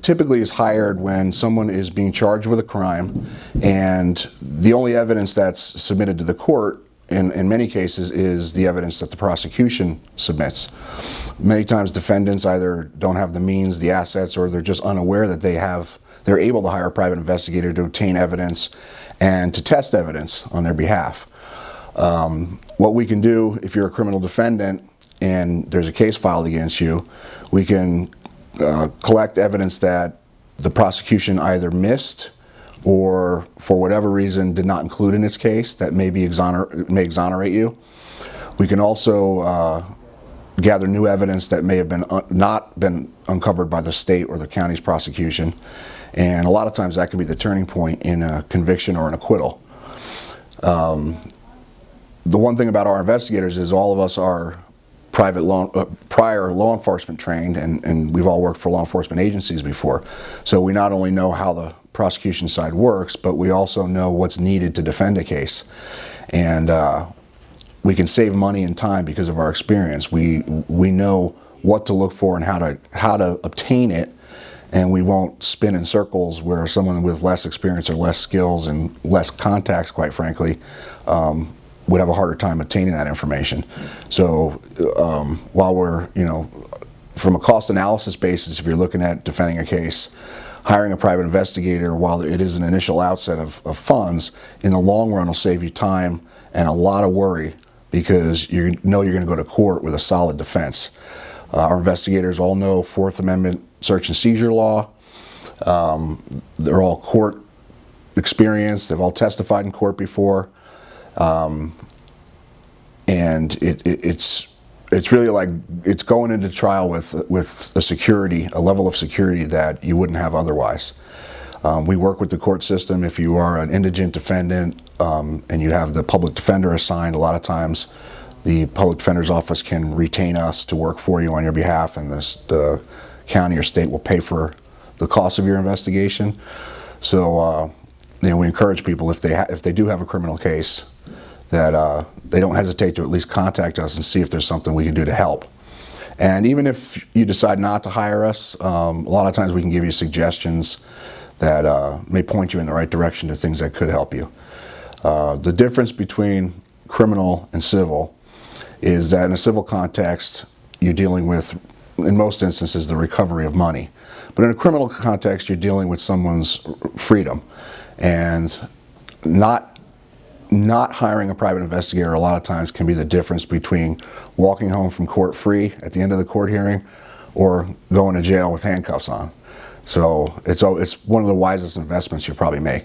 Typically is hired when someone is being charged with a crime, and the only evidence that's submitted to the court in many cases is the evidence that the prosecution submits. Many times defendants either don't have the means, the assets, or they're just unaware that they're able to hire a private investigator to obtain evidence and to test evidence on their behalf. What we can do, if you're a criminal defendant and there's a case filed against you, we can collect evidence that the prosecution either missed or for whatever reason did not include in its case that may exonerate you. We can also gather new evidence that may have been not been uncovered by the state or the county's prosecution, and a lot of times that can be the turning point in a conviction or an acquittal. The one thing about our investigators is all of us are prior law enforcement trained, and we've all worked for law enforcement agencies before. So we not only know how the prosecution side works, but we also know what's needed to defend a case. And we can save money and time because of our experience. We know what to look for and how to obtain it, and we won't spin in circles where someone with less experience or less skills and less contacts, quite frankly, would have a harder time obtaining that information. So while we're, from a cost analysis basis, if you're looking at defending a case, hiring a private investigator, while it is an initial outset of funds, in the long run will save you time and a lot of worry because you know you're going to go to court with a solid defense. Our investigators all know Fourth Amendment search and seizure law. They're all court experienced. They've all testified in court before. And it's really like it's going into trial with a level of security that you wouldn't have otherwise. We work with the court system. If you are an indigent defendant and you have the public defender assigned, a lot of times the public defender's office can retain us to work for you on your behalf, and the county or state will pay for the cost of your investigation. So we encourage people, if they do have a criminal case, that they don't hesitate to at least contact us and see if there's something we can do to help. And even if you decide not to hire us, a lot of times we can give you suggestions that may point you in the right direction to things that could help you. The difference between criminal and civil is that in a civil context, you're dealing with, in most instances, the recovery of money. But in a criminal context, you're dealing with someone's freedom. And not hiring a private investigator a lot of times can be the difference between walking home from court free at the end of the court hearing or going to jail with handcuffs on. So it's one of the wisest investments you'll probably make.